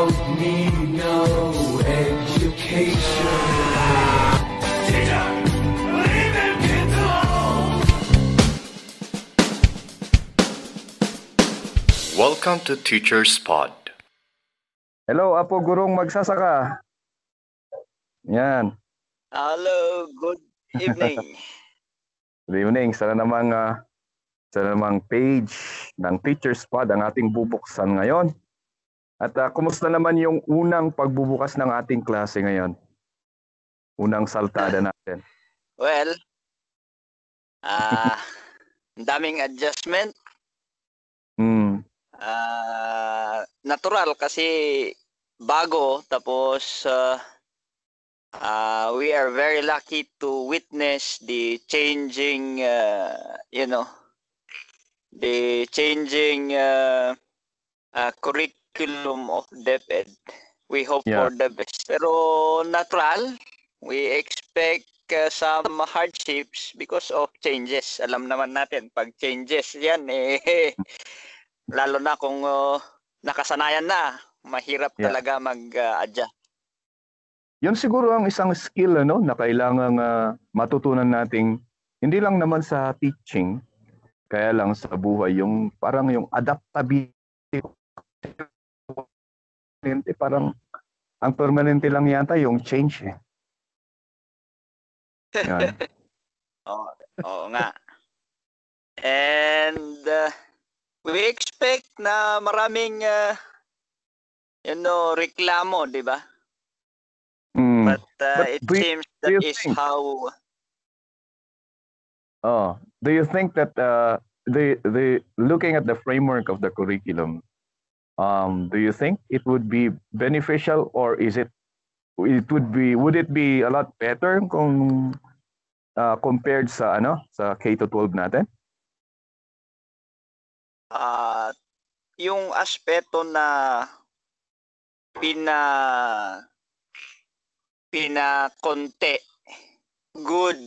don't need no education. Teacher, leave them kids alone. Welcome to Teacher's Pod. Hello, Apo Gurong Magsasaka. Yan. Hello, good evening. Good evening. Sana namang page ng Teacher's Pod ang ating bubuksan ngayon. At kumusta naman yung unang pagbubukas ng ating klase ngayon? Unang saltada natin. Well, ang daming adjustment. Natural kasi bago, tapos we are very lucky to witness the changing, the changing curriculum of DepEd. We hope for the best. Pero natural, we expect some hardships because of changes. Alam naman natin, pag changes yan, lalo na kung nakasanayan na, mahirap talaga mag-adjust. Yun siguro ang isang skill na kailangang matutunan nating hindi lang naman sa teaching, kaya lang sa buhay, yung parang yung adaptability. Parang ang permanente lang yata yung change eh. Yan. Oo nga. And we expect na maraming reklamo, di ba? But it seems that is how. Do you think that the looking at the framework of the curriculum, do you think it would be beneficial, or would it be a lot better kung compared sa sa K-12 natin? Yung aspeto na pinakonte good.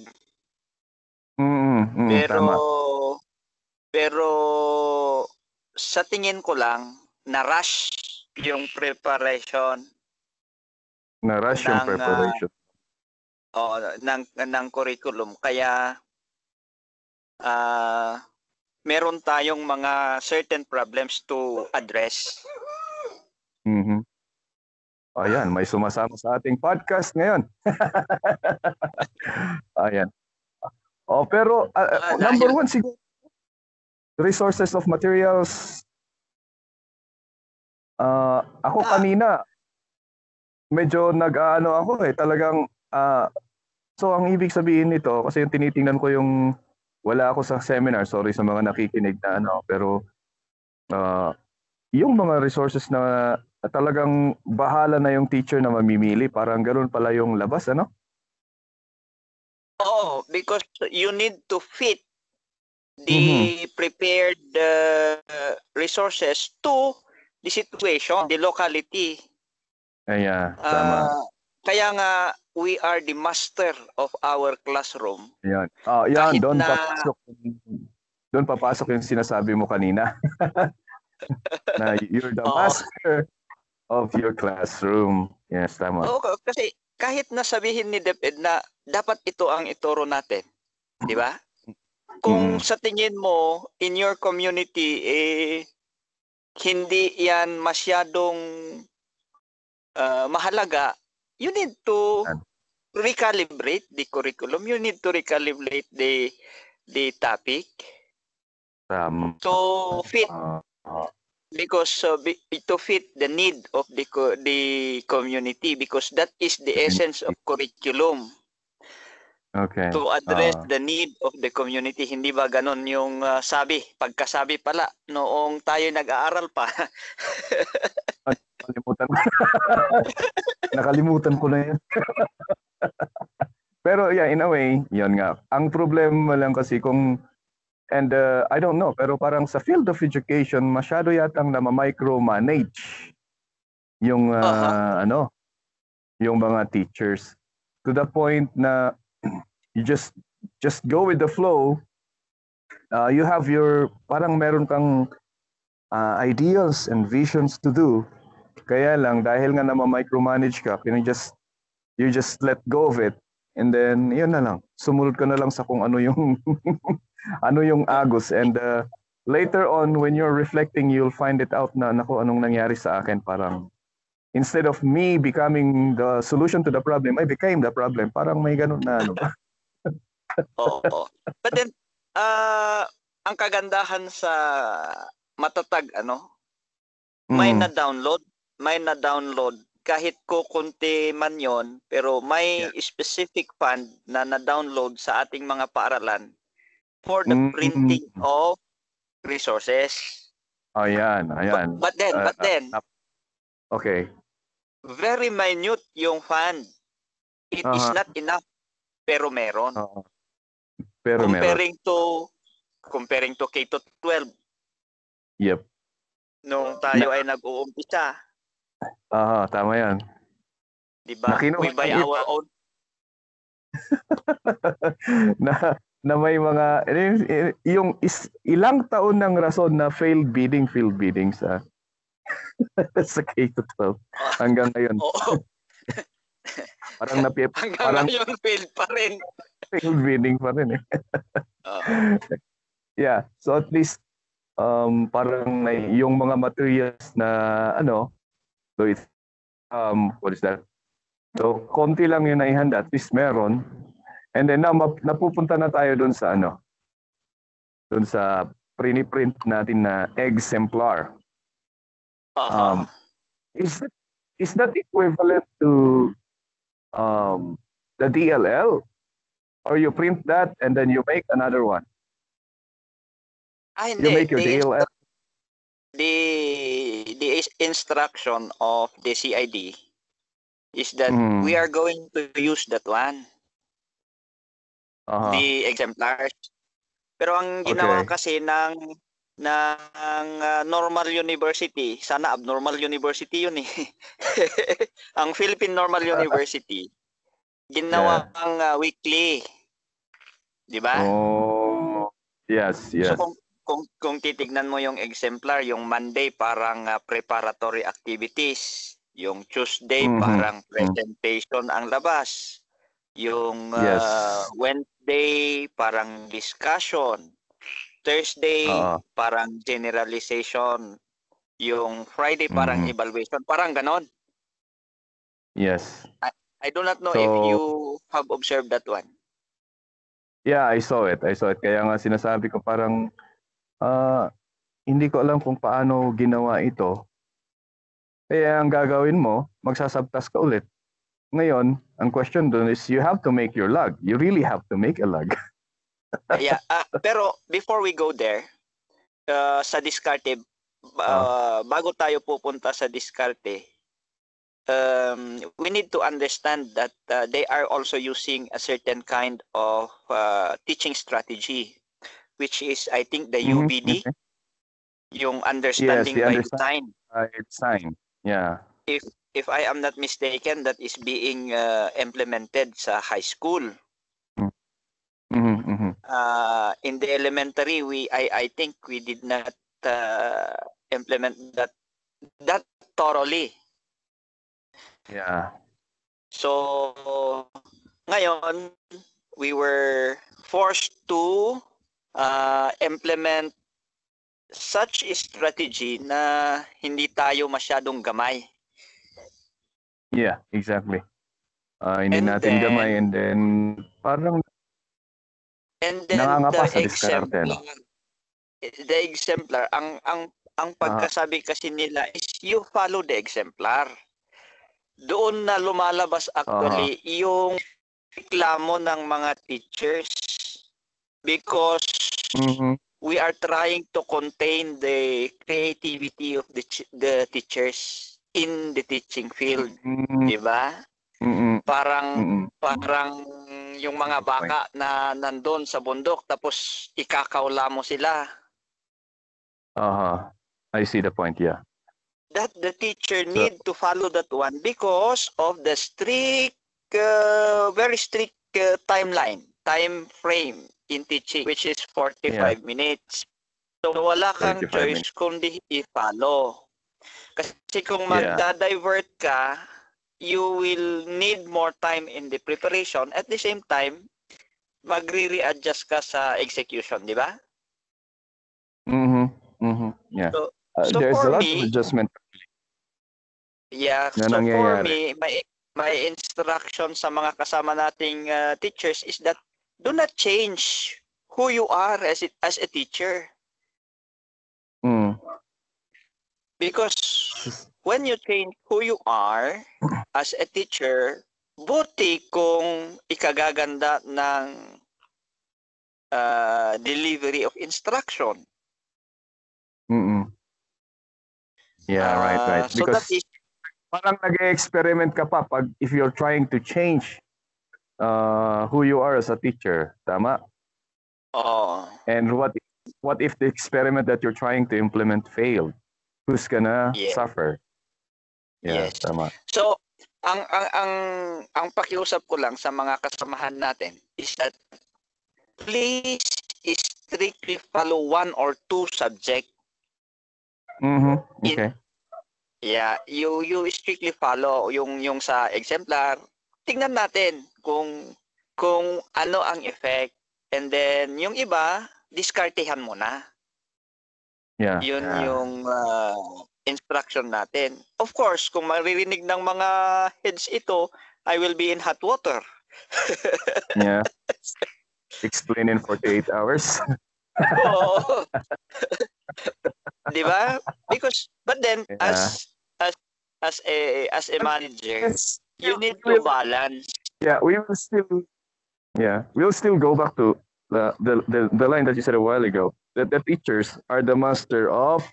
Pero sa tingin ko lang na-rush yung preparation. Na-rush yung preparation. Ng curriculum, kaya meron tayong mga certain problems to address. Ayan, may sumasama sa ating podcast ngayon. Ayan. Pero number one siguro, resources of materials. Ako kanina, medyo nag-ano ako talagang, so ang ibig sabihin nito, kasi yung tinitingnan ko yung, wala ako sa seminar, sorry sa mga nakikinig na pero yung mga resources na talagang bahala na yung teacher na mamimili, parang ganoon pala yung labas, Oo, because you need to fit the prepared resources to the situation, the locality. Tama. Kaya nga, we are the master of our classroom. Yan. Doon papasok yung sinasabi mo kanina. Na you're the master of your classroom. Yes, tama. Oo, kasi kahit nasabihin ni DepEd na dapat ito ang ituro natin, di ba? Kung sa tingin mo, in your community, hindi yan masyadong mahalaga, you need to recalibrate the curriculum. You need to recalibrate the topic to fit. Because to fit the need of the community, because that is the essence of curriculum. Okay. To address the need of the community. Hindi ba ganon yung pagkasabi pala noong tayo nag-aaral pa? Nakalimutan ko na yan. Pero in a way, yun nga. Ang problema lang kasi and I don't know, pero parang sa field of education, masyado yatang micromanage yung yung mga teachers, to the point na you just go with the flow. You have your, parang meron kang ideals and visions to do, Kaya lang dahil nga micromanage ka, you just let go of it, and then yun na lang. Sumunod ka na lang sa kung ano yung ano yung agos, and later on when you're reflecting, you'll find it out na naku, anong nangyari sa akin. Parang instead of me becoming the solution to the problem, I became the problem. Parang may ganun na ano. Oo. But then, ang kagandahan sa matatag, may na-download kahit kukunti man yon, pero may specific fund na na-download sa ating mga paaralan for the printing of resources. Ayan. But then, okay. Very minute yung fund. It is not enough, pero meron. Pero comparing to K-12. Yep. Nung tayo ay nag-uumpisa. Tama yan. Diba? We buy our own. na may mga yung ilang taon ng rason na failed bidding sa sa K-12 hanggang ngayon. Oo. Hanggang ngayon failed pa rin. Failed bidding pa rin eh. Yeah, so at least parang yung mga materials na so it's what is that? So konti lang yung naihanda, at least meron. And then now napupunta na tayo doon sa doon sa print natin na exemplar. Is that equivalent to the DLL, or you print that and then you make another one? You make your DLL. The instruction of the CID is that we are going to use that one. The exemplars. Pero ang ginawa kasi ng normal university, sana abnormal university yun eh. Ang Philippine Normal University, ginawa ang weekly. Di ba? Oh, yes. So kung titignan mo yung exemplar, yung Monday parang preparatory activities, yung Tuesday parang presentation ang labas, yung Wednesday parang discussion, Thursday parang generalization, yung Friday parang evaluation, parang ganon. Yes. I do not know if you have observed that one. Yeah, I saw it. Kaya nga sinasabi ko parang hindi ko alam kung paano ginawa ito. Kaya ang gagawin mo, magsasubtask ka ulit. Ngayon, ang question doon is you have to make your log. You really have to make a log. Yeah, pero before we go there, sa diskarte, bago tayo pupunta sa diskarte, we need to understand that they are also using a certain kind of teaching strategy, which is, I think, the UBD, yung understanding by design. Design, yeah. If I am not mistaken, that is being implemented sa high school. In the elementary, I think we did not implement that thoroughly. Yeah. So ngayon, we were forced to implement such a strategy na hindi tayo masyadong gamay. Yeah, exactly. Hindi natin gamay, and then parang nangangapa sa diskarte, no? The exemplar, ang pagkasabi kasi nila is you follow the exemplar. Doon na lumalabas actually yung reklamo ng mga teachers, because we are trying to contain the creativity of the teachers in the teaching field, di ba? Parang yung mga baka na nandun sa bundok, tapos ikakaula mo sila. I see the point, yeah. That the teacher need to follow that one because of the very strict time frame in teaching, which is 45 minutes. So wala kang choice kundi i-follow. Kasi kung Yeah. magda-divert ka, you will need more time in the preparation. At the same time, magre-readjust ka sa execution, di ba? Yeah. So There's for a lot of me, adjustment yeah, na so for nangyayari. me, my instruction sa mga kasama nating teachers is that do not change who you are as a teacher. Mm. Because when you change who you are as a teacher, buti kung ikagaganda ng delivery of instruction. Mm-mm. Yeah, right. So that Because is, parang nag-experiment ka pa pag if you're trying to change who you are as a teacher, tama? oh, And what if the experiment that you're trying to implement failed? Who's gonna yeah, suffer? Yeah, yes. tama. So, ang pakiusap ko lang sa mga kasamahan natin is that please strictly follow one or two subject. Mm-hmm. Okay. Yeah, you strictly follow yung sa exemplar. Tingnan natin kung ano ang effect, and then yung iba diskartehan mo na. Yeah. Yun Yeah. yung instruction natin. Of course, kung maririnig ng mga heads ito, I will be in hot water. Yeah. Explain in 48 hours. Oo. Di ba? Because but then Yeah. as a manager, Yes. you need to balance. Yeah, we'll still go back to the line that you said a while ago, that the teachers are the master of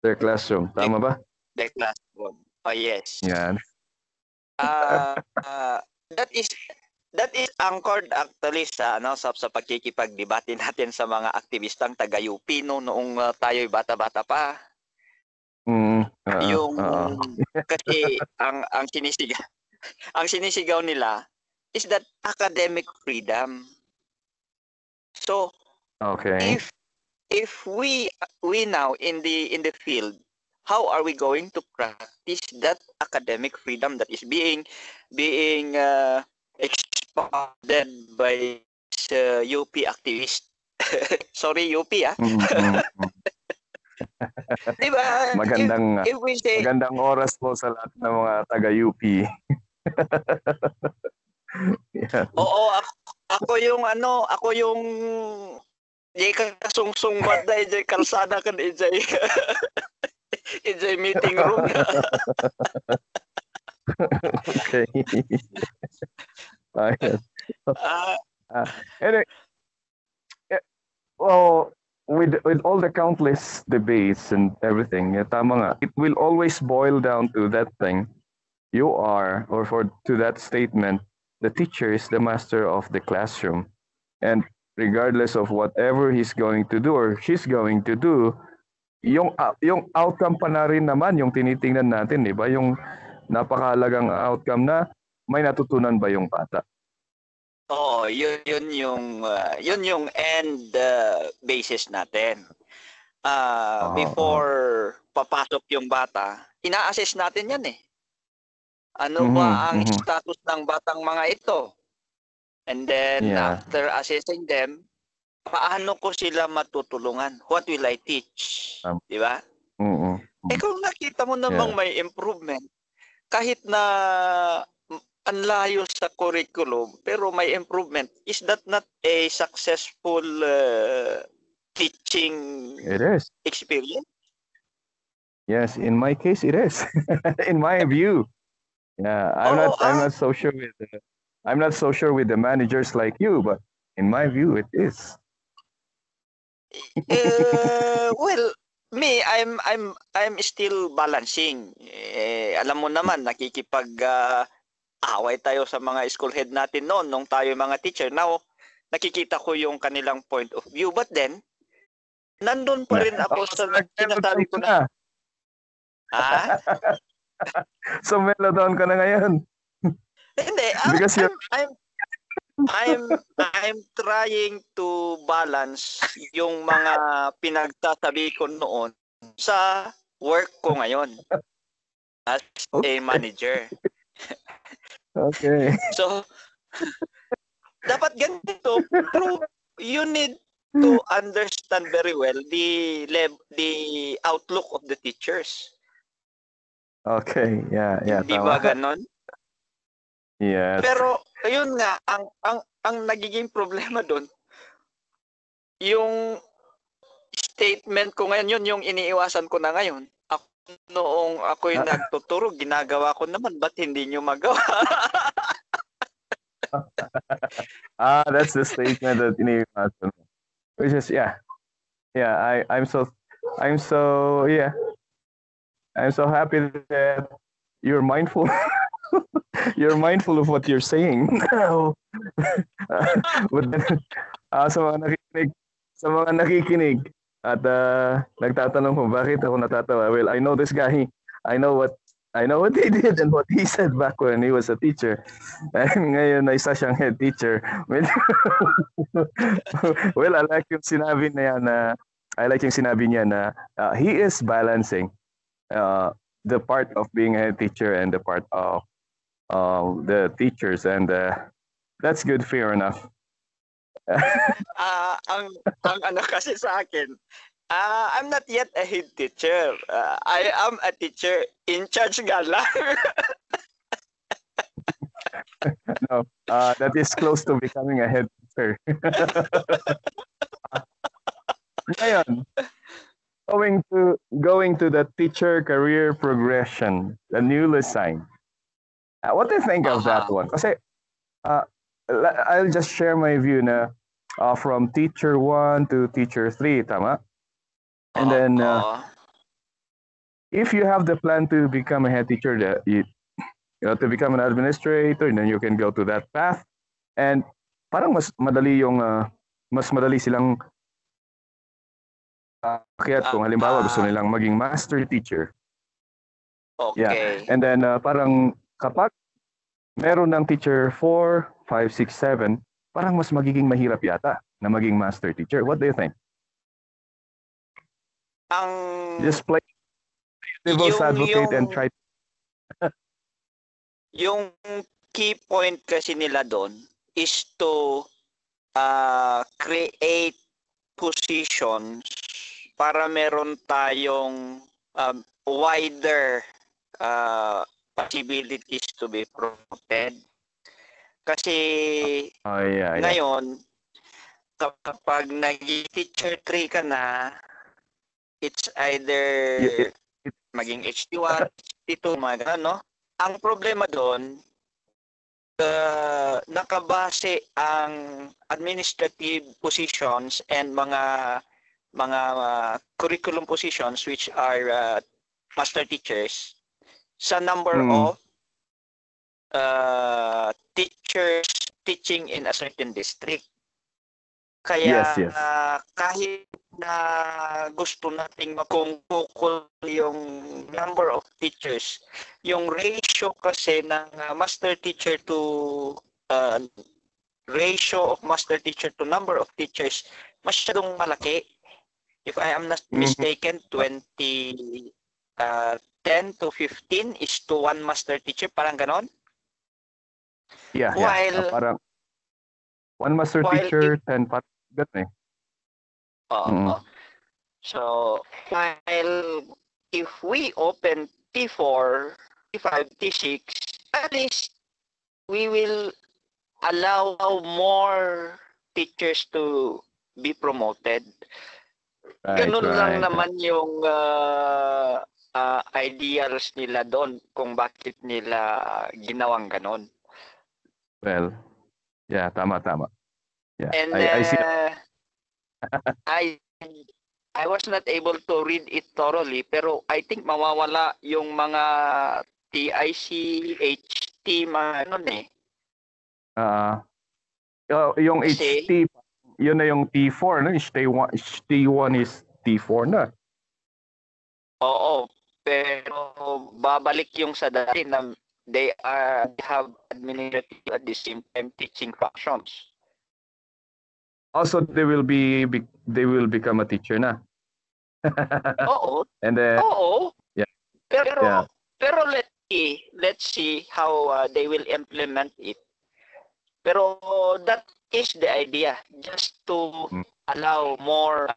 their classroom. Tama ba? The classroom. Oh yes. Yan. That is anchored actually sa sa pagkikipagdebate natin sa mga aktivistang taga UP noong tayo'y bata-bata pa. Kasi ang sinisigaw nila is that academic freedom. So Okay. if we now in the field, how are we going to practice that academic freedom that is being expounded by UP activist? Sorry, UP Diba? If we say, magandang oras po sa lahat ng mga taga-UP. Yeah. Oo, ako yung di kasungsung banda, ijay kalsada kan, ijay meeting room. Okay. Anyway, well, with all the countless debates and everything, tama nga, it will always boil down to that thing. You are, or to that statement, the teacher is the master of the classroom. And regardless of whatever he's going to do or she's going to do, yung outcome pa na rin naman yung tinitingnan natin, di ba? Yung napakahalagang outcome na may natutunan ba yung bata? Oo, yun yung end basis natin. Before papasok yung bata, ina-assess natin yan eh. Ano ba ang status ng batang mga ito? And then after assessing them, paano ko sila matutulungan? What will I teach? Di ba? Kung nakita mo namang may improvement, kahit na ang layo sa curriculum, pero may improvement, is that not a successful teaching experience? Yes, in my case, it is. In my view. Yeah, I'm not so sure with the managers like you, but in my view, it is. Well, me, I'm still balancing. Alam mo naman, away tayo sa mga school head natin noon nung tayo mga teacher. Now, nakikita ko yung kanilang point of view. But then, nandun pa rin ako sa sinasabi ko na. So, mellow-down ka na ngayon. Hindi. I'm trying to balance yung mga pinagsasabi ko noon sa work ko ngayon as a manager. Okay. So, dapat ganito, pero you need to understand very well the outlook of the teachers. Okay. Yeah. Hindi ba Tama. ganon? Yes. Pero ayun nga, ang nagiging problema doon, yung statement ko ngayon, yun yung iniiwasan ko na ngayon. Noong ako'y nagtuturo, ginagawa ko naman, ba't hindi nyo magawa? That's the statement that iniiwasan mo. Which is I'm so happy that you're mindful. You're mindful of what you're saying. But then, sa mga nakikinig at nagtatanong kung bakit ako natatawa. Well, I know this guy. I know what he did and what he said back when he was a teacher. And ngayon na isa siyang head teacher. Well, I like yung sinabi niya na he is balancing the part of being a head teacher and the part of the teachers, and that's good, fair enough. Ang ano kasi sa akin, I'm not yet a head teacher. I am a teacher in charge nga lang. No, that is close to becoming a head teacher. Ngayon, going to the teacher career progression, the newly assigned. What do you think of that one? Kasi I'll just share my view na from teacher 1 to teacher 3, tama? And then if you have the plan to become a head teacher, to become an administrator, then you can go to that path. And parang mas madali silang akyat kung halimbawa gusto nilang maging master teacher. Okay. Yeah. And then parang kapag meron ng teacher 4, 5, 6, 7, parang mas magiging mahirap yata na maging master teacher. What do you think? Just play devil's advocate and try. Yung key point kasi nila doon is to create positions para meron tayong wider possibilities to be promoted. Kasi ngayon, kapag nag-teacher 3 ka na, it's either maging HD1, HD2, mga gano'n, no? Ang problema doon, nakabase ang administrative positions and mga curriculum positions which are master teachers sa number of teachers teaching in a certain district. Kaya yes. kahit na gusto nating makungkukul yung number of teachers, yung ratio kasi ng master teacher to ratio of master teacher to number of teachers masyadong malaki. If I am not mistaken, 10 to 15 is to 1 master teacher, parang ganon. Yeah. Parang 1 master teacher, 10 parang ganon eh. So, while if we open T4, T5, T6, at least we will allow more teachers to be promoted. Ganun lang naman yung ideals nila doon kung bakit nila ginawang ganon. Well, yeah, tama. Yeah, And I see. I was not able to read it thoroughly, pero I think mawawala yung mga TIC, HT, mga ano eh. Yung Kasi, HT, yun na yung T4, no? HT1 is T4 na. Oo, pero babalik yung sa dati na they have administrative at the same time teaching functions. Also, they will become a teacher na. Oo. And then, Oo. yeah. Pero Yeah. pero let's see how they will implement it. Pero that is the idea, just to Mm. allow more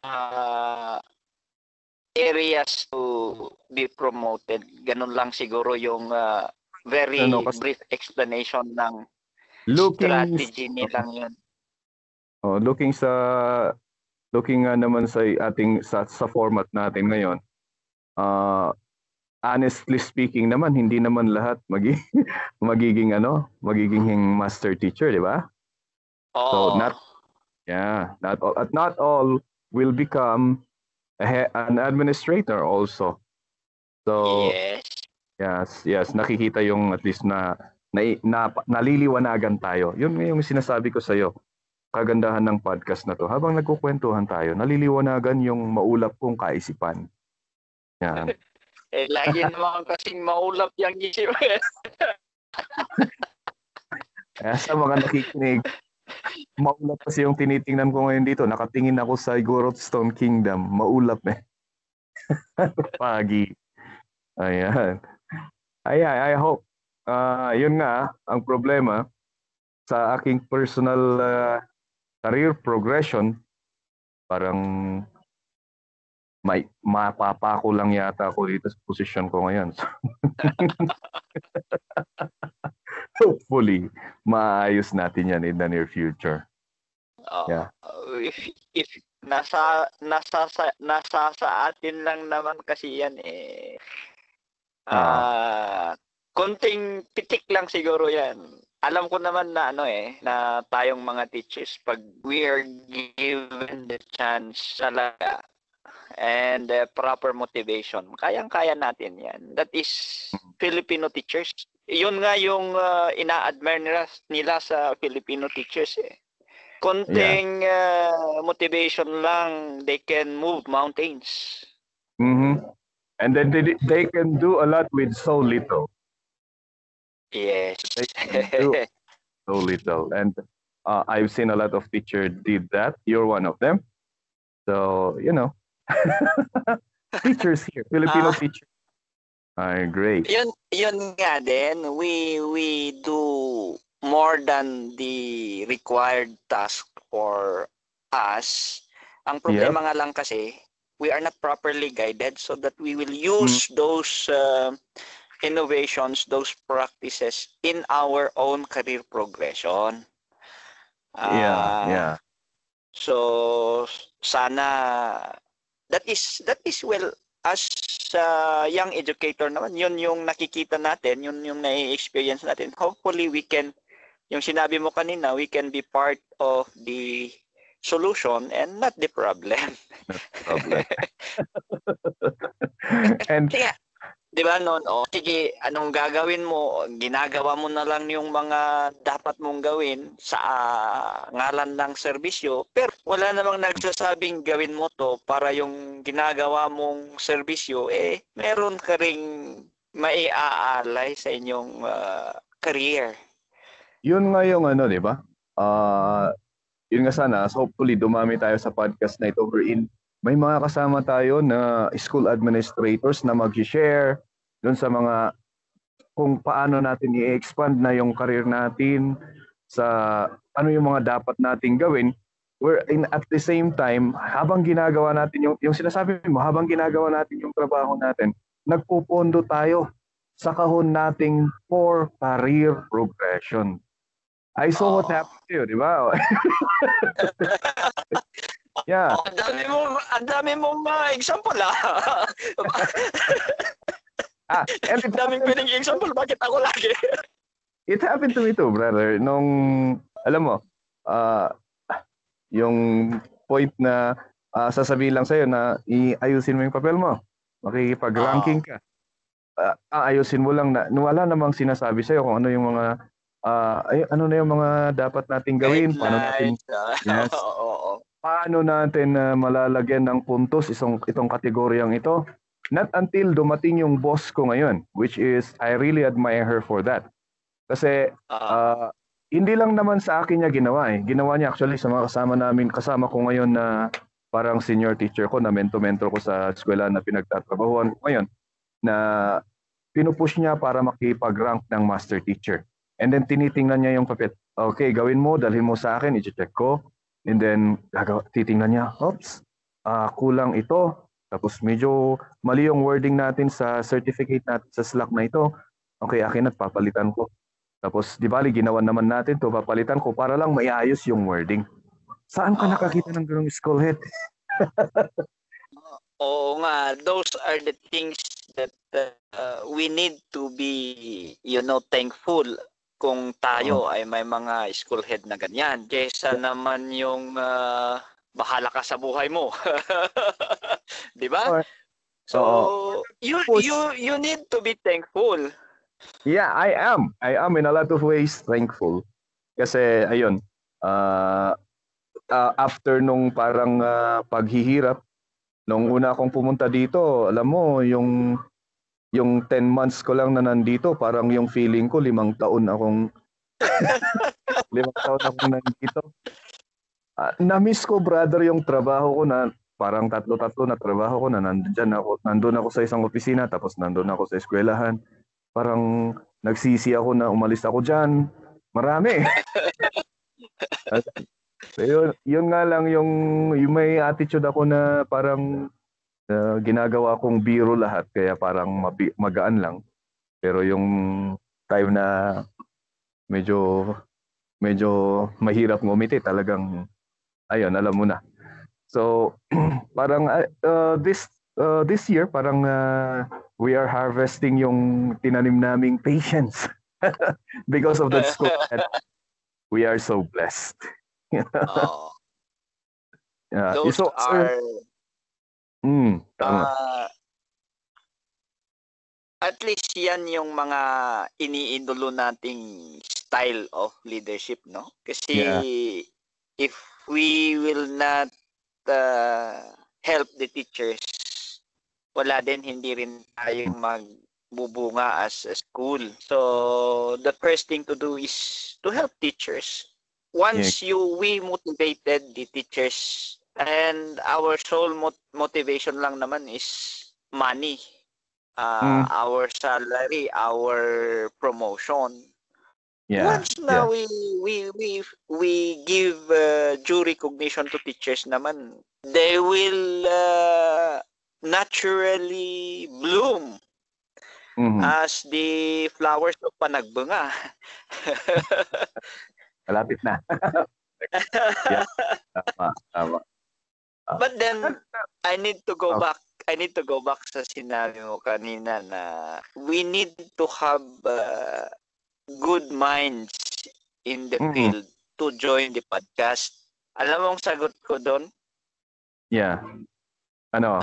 areas to be promoted. Ganun lang siguro yung very Kasi brief explanation ng looking, strategy nilang yun. looking nga naman sa ating sa format natin ngayon, honestly speaking naman, hindi naman lahat magiging master teacher, di ba? So Oo. not all will become an administrator also. So yes, nakikita yung at least naliliwanagan tayo. Yun yung sinasabi ko sa iyo. Kagandahan ng podcast na to. Habang nagkukwentuhan tayo, naliliwanagan yung maulap kong kaisipan. Yan. Lagi naman kasing maulap yung isip. Sa mga nakikinig, maulap kasi yung tinitingnan ko ngayon dito. Nakatingin ako sa Stone Kingdom. Maulap Pagi. Ayan. I hope. Yun nga, ang problema sa aking personal career progression, parang mapapako lang yata ako dito sa posisyon ko ngayon. Hopefully, maayos natin yan in the near future. Yeah. If nasa sa atin lang naman kasi yan konting pitik lang siguro yan. Alam ko naman na na tayong mga teachers, pag we are given the chance talaga and proper motivation, kayang-kaya natin yan. That is Filipino teachers. Yun nga yung ina-admire nila sa Filipino teachers Konting motivation lang, they can move mountains. Mm-hmm. And then they can do a lot with so little. Yes. They can do so little. And I've seen a lot of teachers did that. You're one of them. So, teachers here, Filipino teachers. Great. Yun nga din, we do more than the required task for us. Ang problema nga lang kasi, we are not properly guided so that we will use those innovations, those practices in our own career progression. So sana that is well, as young educator naman, yun yung nakikita natin, yun yung na-experience natin. Hopefully we can, yung sinabi mo kanina, we can be part of the solution and not the problem. And di ba noon, sige, anong gagawin mo? Ginagawa mo na lang yung mga dapat mong gawin sa ngalan ng serbisyo, pero wala namang nagsasabing gawin mo to para yung ginagawa mong serbisyo, meron ka ring maiaalay sa inyong career. Yun nga yung di ba? Yun nga sana, so hopefully dumami tayo sa podcast na ito wherein may mga kasama tayo na school administrators na mag-share doon sa mga kung paano natin i-expand na yung career natin, sa ano yung mga dapat nating gawin, where at the same time, habang ginagawa natin yung sinasabi mo, habang ginagawa natin yung trabaho natin, nagpupondo tayo sa kahon nating for career progression. I saw what happened to you, di ba? Yeah. Ang dami mong example And ang daming pwedeng example, bakit ako lagi? It happened to me too, brother. Nung, alam mo, yung point na sasabihin lang sa'yo na iayusin mo yung papel mo. Makikipag-ranking ka. Ayusin mo lang na wala namang sinasabi sa'yo kung ano yung mga ano na yung mga dapat nating gawin, paano natin malalagyan ng puntos itong kategoryang ito. Not until dumating yung boss ko ngayon, which is I really admire her for that. Kasi hindi lang naman sa akin niya ginawa Ginawa niya actually sa mga kasama ko ngayon na parang senior teacher ko na mentor ko sa eskwela na pinagtatrabahuan ko ngayon na pinupush niya para makipag-rank ng master teacher. And then tinitingnan niya yung papel. Okay, gawin mo, dalhin mo sa akin, i-check ko. And then titingnan niya, oops, kulang ito. Tapos medyo mali yung wording natin sa certificate natin sa Slack na ito. Okay, akin at papalitan ko. Tapos di bali, ginawan naman natin to, papalitan ko para lang maiayos yung wording. Saan ka nakakita ng ganung school head? Oo nga, those are the things that we need to be, thankful kung tayo ay may mga school head na ganyan. Kesa naman yung bahala ka sa buhay mo. Di ba? So, you need to be thankful. Yeah, I am. I am in a lot of ways thankful. Kasi, ayun, after nung parang paghihirap, nung una akong pumunta dito, alam mo, yung 10 months ko lang na nandito, parang yung feeling ko 5 taon akong 5 taon akong nandito. Na-miss ko, brother, yung trabaho ko na parang tatlo na trabaho ko na nandun ako sa isang opisina, tapos nandun ako sa eskwelahan. Parang nagsisi ako na umalis ako dyan. Marami. So, yun nga lang yung may attitude ako na parang ginagawa kong biro lahat kaya parang magaan lang. Pero yung time na medyo mahirap ngumiti talagang ayun, alam mo na. So parang this year parang we are harvesting yung tinanim naming patience because of that school. We are so blessed. Those are tama. At least yan yung mga iniidolo nating style of leadership, no? Kasi if we will not help the teachers, wala din, hindi rin tayo magbubunga as a school. So the first thing to do is to help teachers. Once we motivated the teachers, and our sole motivation lang naman is money, our salary, our promotion. Once na we give due recognition to teachers naman, they will naturally bloom as the flowers of panagbunga. Malapit na. Tama. But then I need to go back. I need to go back sa sinabi mo kanina na we need to have good minds in the field to join the podcast. Alam mo ang sagot ko doon? Yeah. Ano?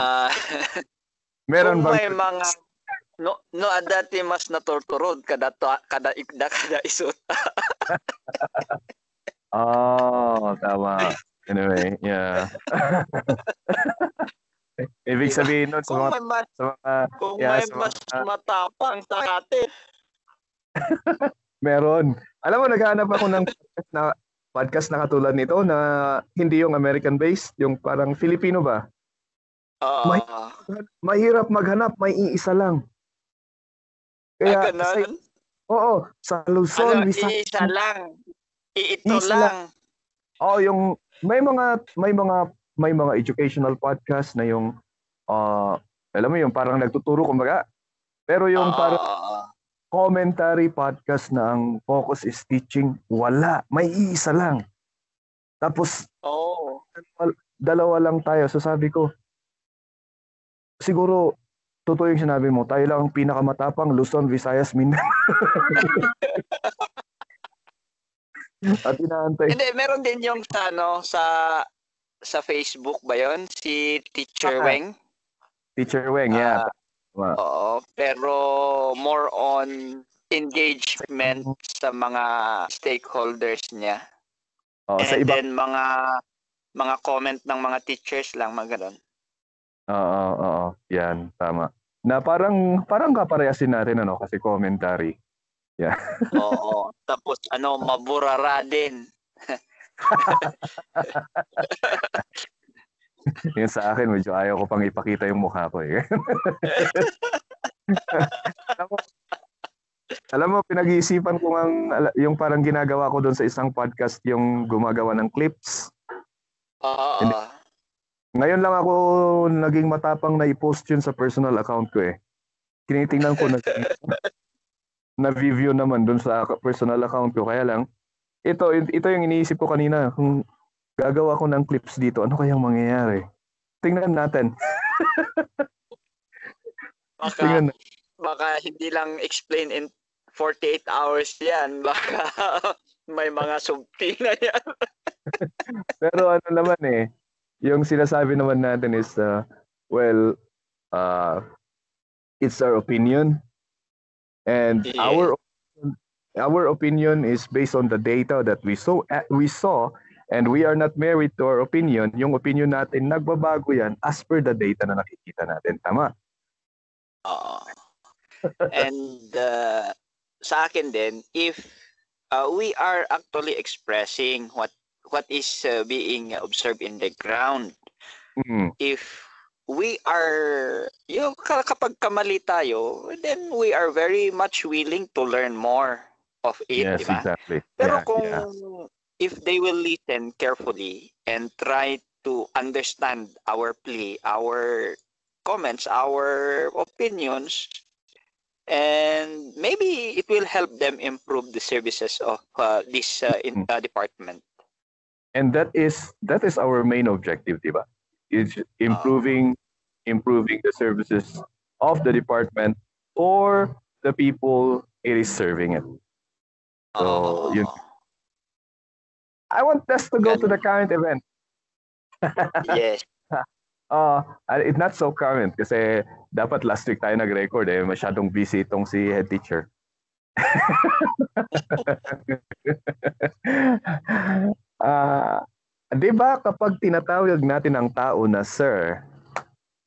Meron bang may mga no adati mas naturturod kada isot. Tama. Anyway, yeah. Ibig sabihin nun kung may mas matapang sa atin. Meron. Alam mo, naghahanap ako ng podcast na katulad nito na hindi yung American-based, yung parang Filipino ba? Mahirap maghanap, may iisa lang. Kaya, sa Luzon, Visayas. Iisa lang. Ito lang. Yung may mga educational podcast na yung alam mo yung parang nagtuturo kumbaga. Pero yung parang commentary podcast na ang focus is teaching, wala. May iisa lang. Tapos dalawa lang tayo. So sabi ko, siguro totoo yung sinabi mo, tayo lang ang pinakamatapang, Luzon, Visayas, Mindanao. At inaantay. Hindi, meron din yung sa Facebook ba yon, si Teacher Weng? Teacher Weng, yeah. Oo, pero more on engagement sa mga stakeholders niya. And then mga comment ng mga teachers lang, mga ganun. Oo. Yan, tama. Na parang kaparehasin natin kasi commentary. Yeah. Oo. Tapos maburara din. Yung sa akin, medyo ayaw ko pang ipakita yung mukha ko eh. alam mo, alam mo, pinag-iisipan ko yung parang ginagawa ko doon sa isang podcast, yung gumagawa ng clips. Oo. Ngayon lang ako naging matapang na i-post yun sa personal account ko eh. Tinitingnan ko na view naman doon sa personal account ko. Kaya lang, ito yung iniisip ko kanina. Kung gagawa ko ng clips dito, ano kayang mangyayari? Tingnan natin. Baka hindi lang explain in 48 hours yan. Baka may mga subti na yan. Pero ano naman eh, yung sinasabi naman natin is, it's our opinion. And our opinion is based on the data that we saw, and we are not married to our opinion. Yung opinion natin, nagbabago yan as per the data na nakikita natin. Tama? And sa akin din, if we are actually expressing what is being observed in the ground, if we are, kapag kamali tayo, then we are very much willing to learn more of it, yes, diba? Exactly. Pero if they will listen carefully and try to understand our plea, our comments, our opinions, and maybe it will help them improve the services of this department. And that is our main objective, diba? Is improving the services of the department or the people it is serving it. So I want us to go to the current event. Yes. It's not so current kasi dapat last week tayo nag-record eh. Masyadong busy itong si head teacher. Diba kapag tinatawag natin ang tao na sir,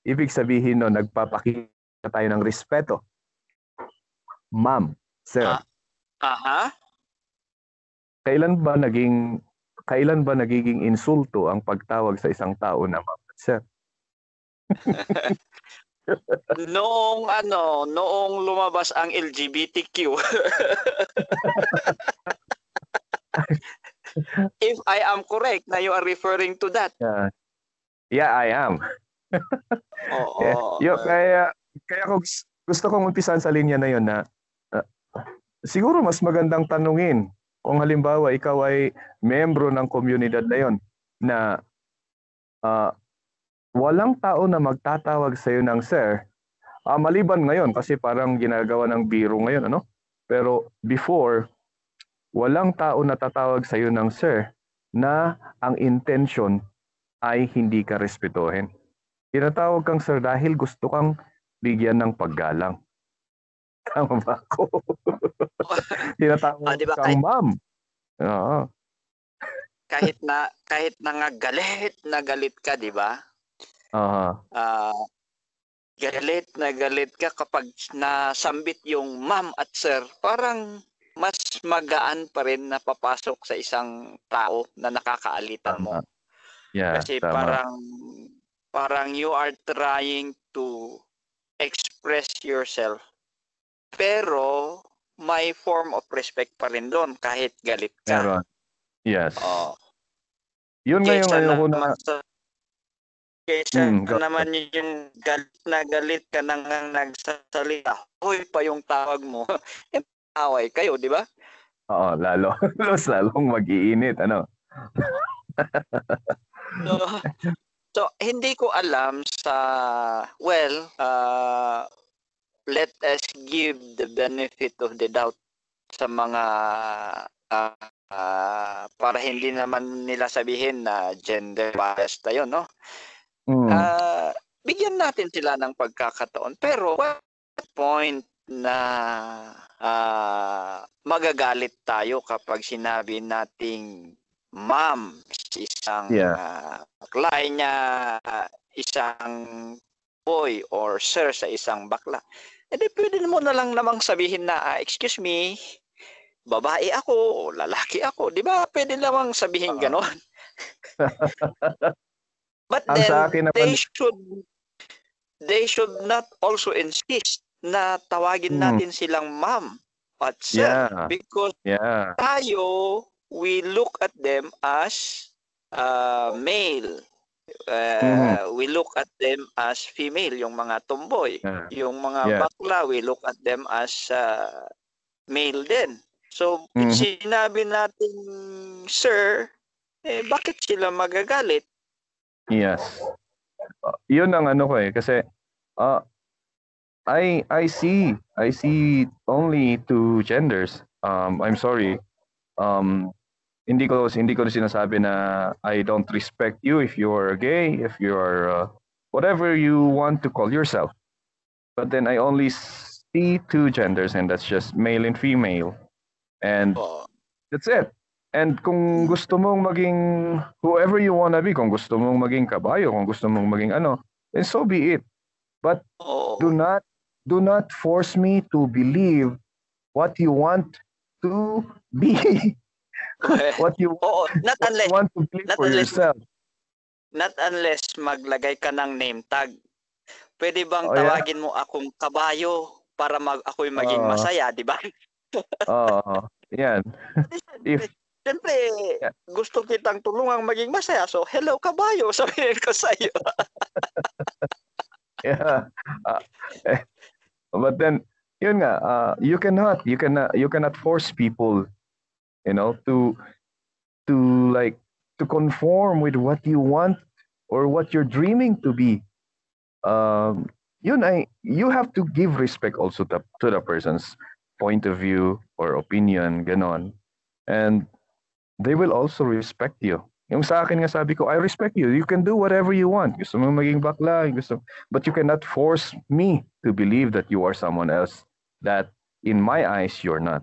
ibig sabihin no, nagpapakita tayo ng respeto. Ma'am, sir. Kailan ba nagiging insulto ang pagtawag sa isang tao na ma'am, sir? Noong lumabas ang LGBTQ. If I am correct, na you are referring to that. Yeah, I am. Kaya gusto kong umpisan sa linya na yun na siguro mas magandang tanungin kung halimbawa ikaw ay membro ng komunidad na yun na walang tao na magtatawag sa iyo ng sir. Maliban ngayon kasi parang ginagawa ng biro ngayon, ano? Pero before, walang tao na tatawag sa iyo ng sir na ang intention ay hindi ka respetuhin. Tinatawag kang sir dahil gusto kang bigyan ng paggalang. Tama ba ako? Tinatawag kang ma'am. Oo. Kahit na nga galit ka, di ba? Galit ka kapag nasambit yung ma'am at sir, parang mas magaan pa rin na papasok sa isang tao na nakakaalitan mo. Yeah, kasi parang you are trying to express yourself, pero may form of respect pa rin doon kahit galit ka. Meron. Yes. Yun nga yung ayoko na... Kaysa naman yung galit ka nang nagsasalita, hoy pa yung tawag mo, away kayo, di ba? Oo, lalong mag-iinit, ano? So, hindi ko alam let us give the benefit of the doubt sa mga para hindi naman nila sabihin na gender bias tayo, no? Bigyan natin sila ng pagkakataon. Pero what point na magagalit tayo kapag sinabi nating ma'am isang bakla niya, isang boy, or sir sa isang bakla? Pwede mo na lang namang sabihin na, excuse me, babae ako, lalaki ako. Di ba? Pwede namang sabihin ganon. But Ang sa then, akin naman, they should not also insist na tawagin hmm, natin silang ma'am at sir. yeah, Because yeah, tayo, we look at them as male. mhm, We look at them as female, yung mga tomboy. yeah, Yung mga yeah, bakla, we look at them as male din. So, mhm, sinabi natin, sir, bakit sila magagalit? yes. Yun ang ano ko eh, kasi uh, I see only two genders. I'm sorry. Um, hindi ko sinasabi na I don't respect you if you're gay, if you're whatever you want to call yourself. But then I only see two genders, and that's just male and female. And Oh, that's it. And kung gusto mong maging whoever you wanna be, kung gusto mong maging kabayo, kung gusto mong maging ano, then so be it. But oh. do not force me to believe what you want to be. what you Oo, not what you unless want to believe not for unless yourself. maglagay ka ng name tag. Pwede bang Oh yeah. tawagin mo akong kabayo para ako'y maging Uh, masaya, di ba? yan. If Siyempre, yeah, gusto kitang tulungang maging masaya. So, hello kabayo, sabihin ko sa iyo. yeah. Uh, eh, but then yun nga, you cannot force people, to like to conform with what you want or what you're dreaming to be. You have to give respect also to the person's point of view or opinion, ganon. And they will also respect you. Yung sa akin nga sabi ko, I respect you. You can do whatever you want. Gusto mo maging bakla, but you cannot force me to believe that you are someone else that in my eyes you're not.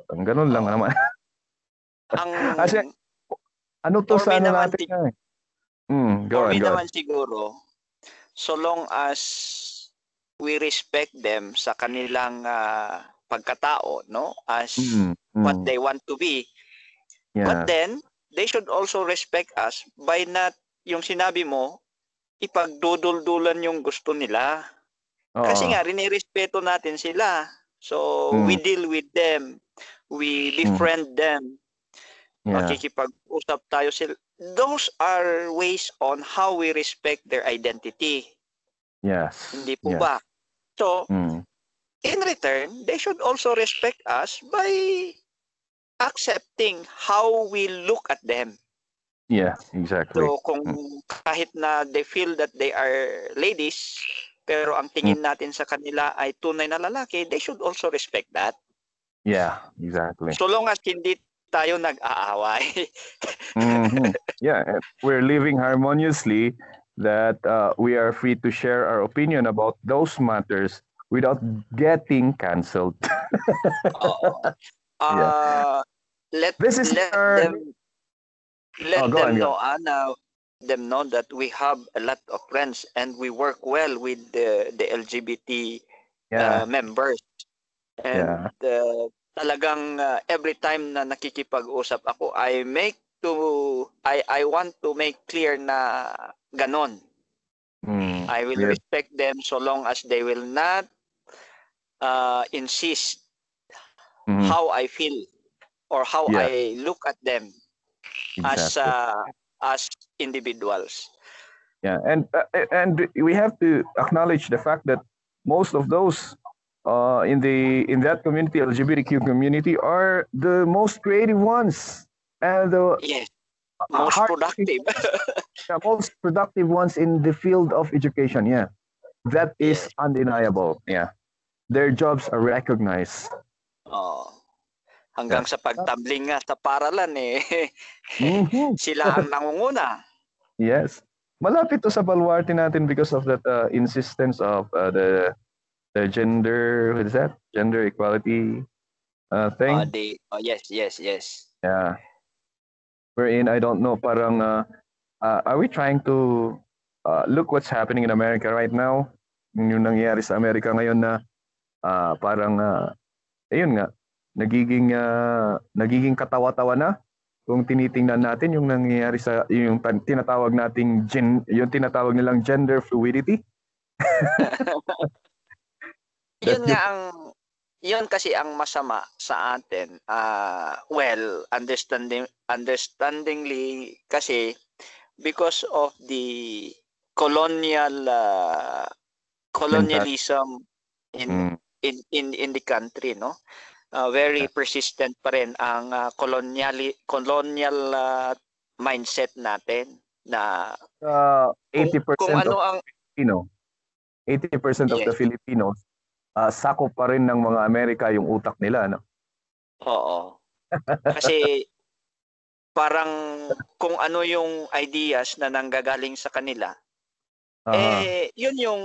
Ang ganun lang naman. Kasi Ang ano to for me sa ano naman, natin nga eh. Go for on, me go on. naman siguro, so long as we respect them sa kanilang pagkatao, no? As what they want to be. But Yeah. then, they should also respect us by not, yung sinabi mo, ipagduduldulan yung gusto nila. Kasi Oo. nga, rinirespeto natin sila. So, we deal with them. We befriend them. Yeah. Makikipag-usap tayo sila. Those are ways on how we respect their identity. Yes. Hindi po Yes. ba? So, Mm. in return, they should also respect us by accepting how we look at them. Yeah, exactly. So, kung kahit na they feel that they are ladies, pero ang tingin natin sa kanila ay tunay na lalaki, they should also respect that. Yeah, exactly. So long as hindi tayo nag-aaway. Mhm. Yeah, and we're living harmoniously, that we are free to share our opinion about those matters without getting canceled. Let This is our- let go them on, know, them know that we have a lot of friends and we work well with the LGBT Yeah. members. And talagang every time na nakikipag-usap ako, I want to make clear na ganon. I will Yeah. respect them so long as they will not insist how I feel or how Yeah. I look at them Exactly. as individuals. Yeah, and we have to acknowledge the fact that most of those in that community, LGBTQ community, are the most creative ones and the Yes, most productive. the most productive ones in the field of education. Yeah, that is undeniable. Yeah, their jobs are recognized. Oh. Hanggang sa pagtabling nga sa paralan Mhm. sila ang nangunguna. Yes, malapit to sa baluarte natin because of that insistence of the gender, what is that? Gender equality thing. Yes. Yeah. Wherein, I don't know, parang, are we trying to look what's happening in America right now? Yung nangyayari sa Amerika ngayon na parang, ayun nga, nagiging katawa-tawa na kung tinitingnan natin yung nangyayari sa yung tinatawag nating yung tinatawag nilang gender fluidity. Yun kasi ang masama sa atin. Understandingly kasi because of the colonialism in the country, no? Very persistent pa rin ang colonial mindset natin na 80% kung ano of ang Filipino, 80% of the Filipinos sakop pa rin ng mga Amerika yung utak nila, no? Oo. Kasi parang kung ano yung ideas na nanggagaling sa kanila, yun yung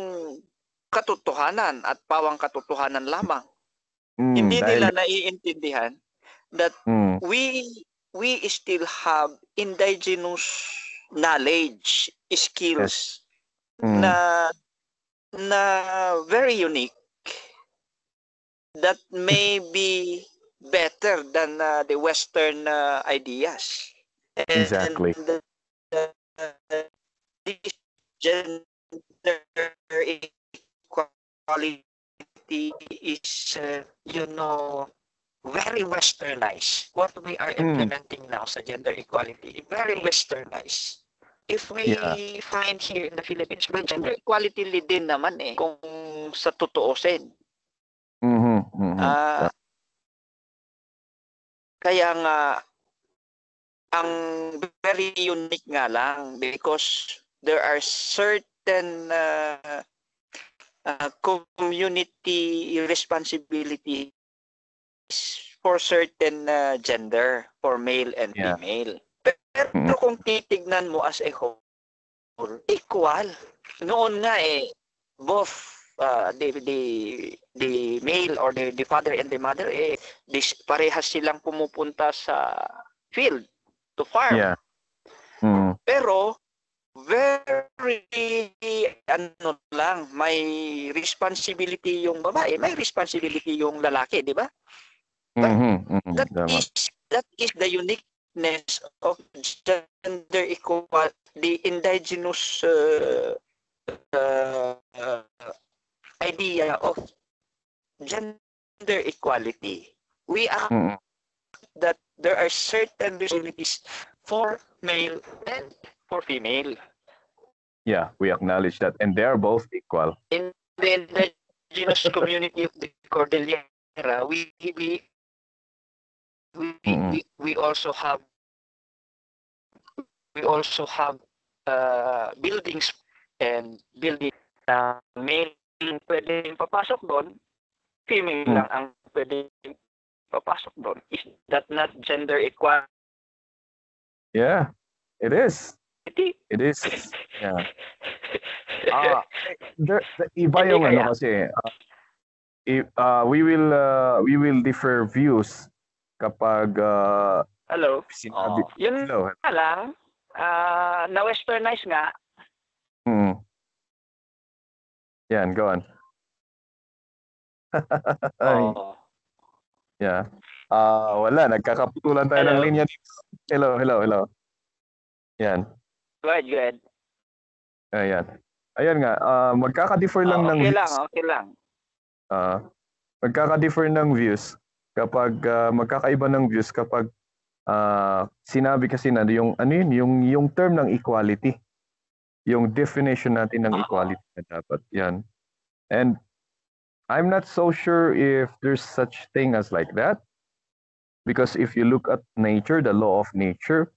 katotohanan at pawang katotohanan lamang. Hindi nila naiintindihan that we still have indigenous knowledge, skills na very unique that may be better than the Western ideas. Exactly. And this gender equality is, very westernized. What we are implementing now sa gender equality, very westernized. If we find here in the Philippines, may gender equality din naman kung sa tutuusin. Kaya nga, ang very unique nga lang because there are certain community responsibilities for certain gender, for male and female. Pero kung titignan mo as a whole, equal. Noon nga both the male or the father and the mother parehas silang pumupunta sa field to farm. Yeah. Pero very may responsibility yung babae, may responsibility yung lalaki, di ba? That is the uniqueness of gender equality, the indigenous idea of gender equality. We are that there are certain responsibilities for male and for female. Yeah, we acknowledge that, and they are both equal. In the indigenous community of the Cordillera, we also have buildings and building male pwedeng papasok doon, female lang ang pwedeng papasok doon. Is that not gender equality? Yeah, it is. It is. Yeah. Iba yung ano kasi we will differ views kapag hello. Yun hello. lang na westernize nga. Yan, go on. Yeah. Wala, nagkakaputulan tayo ng linya dito. Hello. Yan. Go ahead. Ayan nga, magkaka-differ lang ng views. Okay lang. Magkaka-differ ng views kapag magkakaiba ng views kapag sinabi kasi na yung term ng equality. Yung definition natin ng equality na dapat. Yan. And I'm not so sure if there's such thing as like that. Because if you look at nature, the law of nature,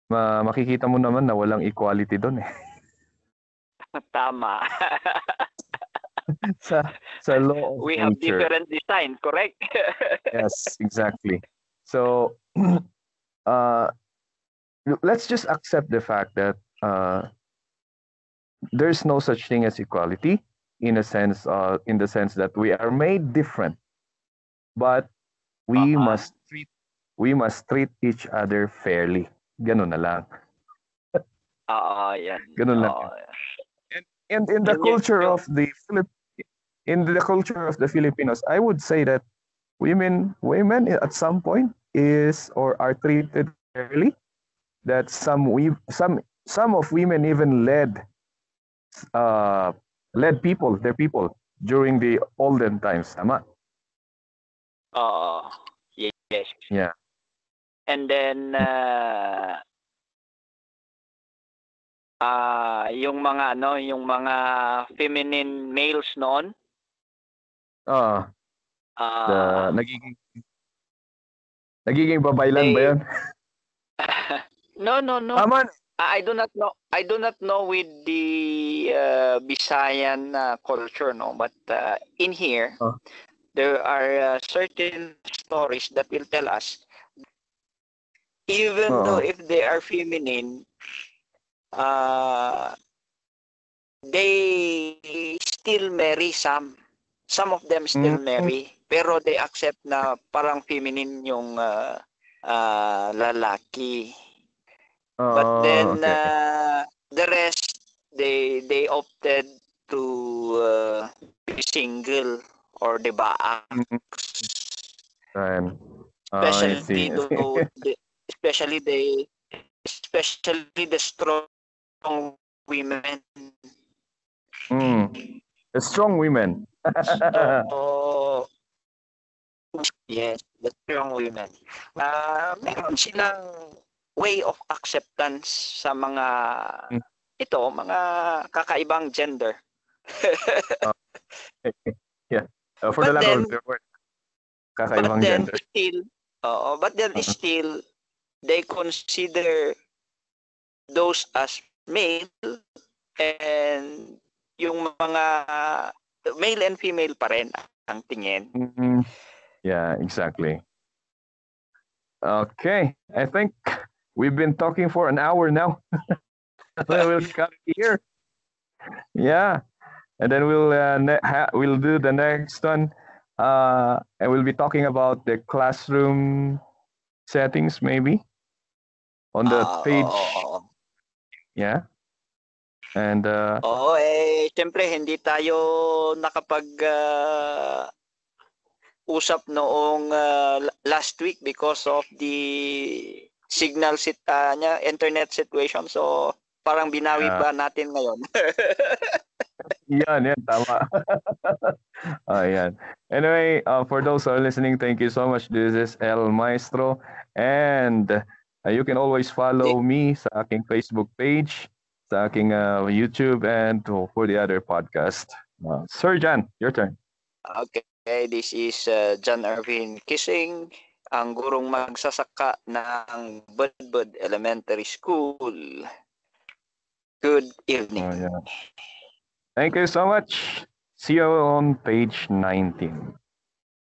makikita mo naman na walang equality doon eh. Tama. sa law of we nature. Have different design, correct? Yes, exactly. So let's just accept the fact that there's no such thing as equality in the sense that we are made different, but we must treat each other fairly. Ganun na lang. Yan. Ganun lang. And in the culture of the Filipinos, I would say that women at some point are treated early. That some of women even led their people during the olden times. Tama? Yes. Yeah. And then yung mga feminine males noon, The uh, nagiging babaylan ba they 'yan? no. Tama. I do not know. I do not know with the Visayan culture, no. But in here, Oh. there are certain stories that will tell us, even though Oo. if they are feminine, uh, they still marry some. Some of them still Mm. marry, pero they accept na parang feminine yung lalaki. But then Okay. the rest, they opted to be single or debaak. Mm. Ayan. I see. Especially though, especially the strong women. The strong women. So, yes, the strong women. Meron silang way of acceptance sa mga mga kakaibang gender. Yeah. For But the lack then, of the word, kakaibang gender. still, they consider those as male, and yung mga male and female pa rin ang tingin. Yeah, exactly. Okay, I think we've been talking for an hour now. We'll cut it here. Yeah, and then we'll do the next one, and we'll be talking about the classroom settings maybe on the page. Yeah, and siyempre hindi tayo nakapag usap noong last week because of the signal internet situation, so parang binawi pa natin ngayon. Yan, tama. Yan. Anyway, for those who are listening, thank you so much. This is El Maestro, and you can always follow me sa aking Facebook page, sa aking YouTube, and for the other podcast. Sir Jan, your turn. Okay, this is John Irvin Kissing, ang gurong magsasaka ng Budbud Elementary School. Good evening. Yeah. Thank you so much. See you on page 19.